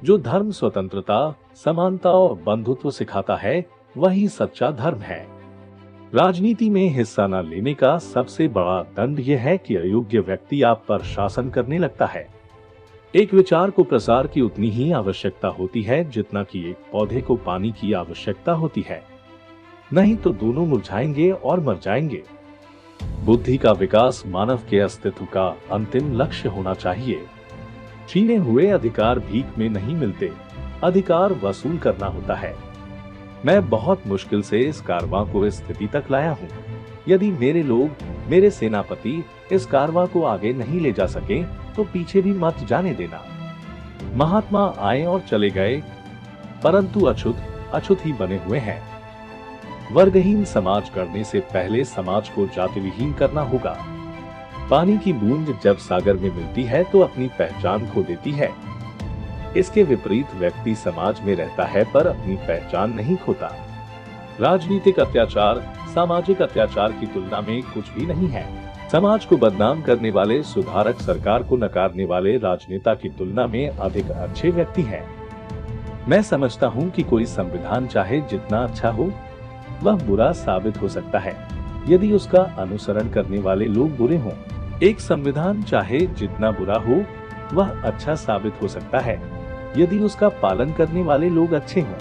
जो धर्म स्वतंत्रता, समानता और बंधुत्व सिखाता है, वही सच्चा धर्म है। राजनीति में हिस्सा न लेने का सबसे बड़ा दंड यह है कि अयोग्य व्यक्ति आप पर शासन करने लगता है। एक विचार को प्रसार की उतनी ही आवश्यकता होती है जितना कि एक पौधे को पानी की आवश्यकता होती है, नहीं तो दोनों मुरझाएंगे और मर जाएंगे। बुद्धि का विकास मानव के अस्तित्व का अंतिम लक्ष्य होना चाहिए। छीने हुए अधिकार भीख में नहीं मिलते, अधिकार वसूल करना होता है। मैं बहुत मुश्किल से इस कारवां को इस स्थिति तक लाया हूँ। यदि मेरे लोग, मेरे सेनापति इस कारवां को आगे नहीं ले जा सके तो पीछे भी मत जाने देना। महात्मा आए और चले गए, परंतु अछूत ही बने हुए हैं। वर्गहीन समाज करने से पहले समाज को जाति विहीन करना होगा। पानी की बूंद जब सागर में मिलती है तो अपनी पहचान खो देती है। इसके विपरीत व्यक्ति समाज में रहता है पर अपनी पहचान नहीं खोता। राजनीतिक अत्याचार सामाजिक अत्याचार की तुलना में कुछ भी नहीं है। समाज को बदनाम करने वाले सुधारक सरकार को नकारने वाले राजनेता की तुलना में अधिक अच्छे व्यक्ति हैं। मैं समझता हूँ कि कोई संविधान चाहे जितना अच्छा हो, वह बुरा साबित हो सकता है यदि उसका अनुसरण करने वाले लोग बुरे हों। एक संविधान चाहे जितना बुरा हो, वह अच्छा साबित हो सकता है यदि उसका पालन करने वाले लोग अच्छे हों।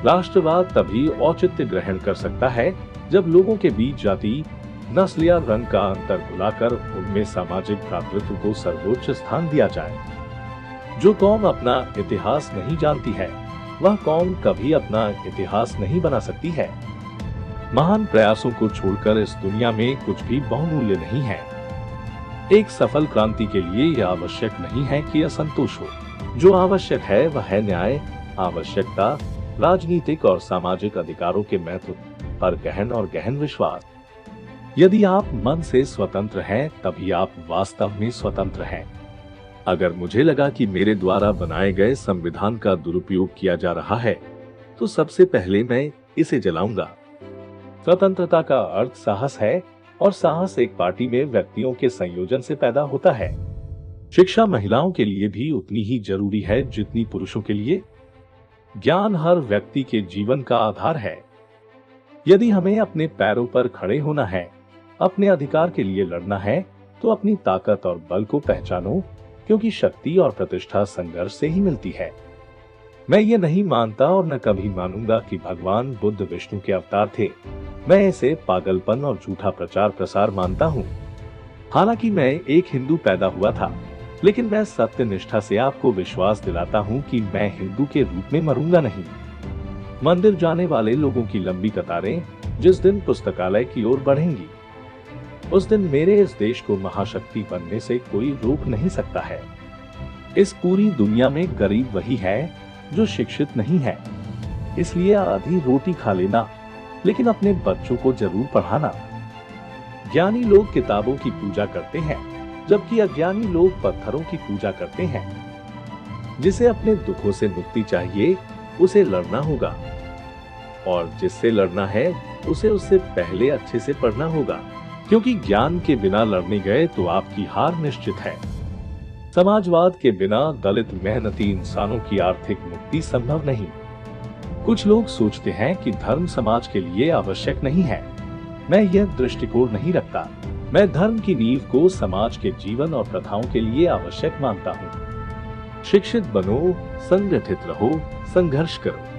राष्ट्रवाद तभी औचित्य ग्रहण कर सकता है जब लोगों के बीच जाति, नस्ल या रंग का अंतर भुलाकर उनमें सामाजिक भ्रातृत्व को सर्वोच्च स्थान दिया जाए। जो कौम अपना इतिहास नहीं जानती है, वह कौम कभी अपना इतिहास नहीं बना सकती है। महान प्रयासों को छोड़कर इस दुनिया में कुछ भी बहुमूल्य नहीं है। एक सफल क्रांति के लिए यह आवश्यक नहीं है कि असंतोष हो। जो आवश्यक है वह है न्याय, आवश्यकता, राजनीतिक और सामाजिक अधिकारों के महत्व पर गहन विश्वास। यदि आप मन से स्वतंत्र हैं, तभी आप वास्तव में स्वतंत्र हैं। अगर मुझे लगा कि मेरे द्वारा बनाए गए संविधान का दुरुपयोग किया जा रहा है, तो सबसे पहले मैं इसे जलाऊंगा। स्वतंत्रता का अर्थ साहस है, और साहस एक पार्टी में व्यक्तियों के संयोजन से पैदा होता है। शिक्षा महिलाओं के लिए भी उतनी ही जरूरी है जितनी पुरुषों के लिए। ज्ञान हर व्यक्ति के जीवन का आधार है। यदि हमें अपने पैरों पर खड़े होना है, अपने अधिकार के लिए लड़ना है, तो अपनी ताकत और बल को पहचानो, क्योंकि शक्ति और प्रतिष्ठा संघर्ष से ही मिलती है। मैं ये नहीं मानता और न कभी मानूंगा कि भगवान बुद्ध विष्णु के अवतार थे। मैं इसे पागलपन और झूठा प्रचार प्रसार मानता हूँ। हालांकि मैं एक हिंदू पैदा हुआ था, लेकिन मैं सत्य निष्ठा से आपको विश्वास दिलाता हूँ कि मैं हिंदू के रूप में मरूंगा नहीं। मंदिर जाने वाले लोगों की लंबी कतारें जिस दिन पुस्तकालय की ओर बढ़ेंगी, उस दिन मेरे इस देश को महाशक्ति बनने से कोई रोक नहीं सकता है। इस पूरी दुनिया में गरीब वही है जो शिक्षित नहीं है। इसलिए आधी रोटी खा लेना, लेकिन अपने बच्चों को जरूर पढ़ाना। ज्ञानी लोग किताबों की पूजा करते हैं, जबकि अज्ञानी लोग पत्थरों की पूजा करते हैं। जिसे अपने दुखों से मुक्ति चाहिए, उसे लड़ना होगा, और जिससे लड़ना है उसे उससे पहले अच्छे से पढ़ना होगा, क्योंकि ज्ञान के बिना लड़ने गए तो आपकी हार निश्चित है। समाजवाद के बिना दलित मेहनती इंसानों की आर्थिक मुक्ति संभव नहीं। कुछ लोग सोचते हैं कि धर्म समाज के लिए आवश्यक नहीं है। मैं यह दृष्टिकोण नहीं रखता। मैं धर्म की नींव को समाज के जीवन और प्रथाओं के लिए आवश्यक मानता हूँ। शिक्षित बनो, संगठित रहो, संघर्ष करो।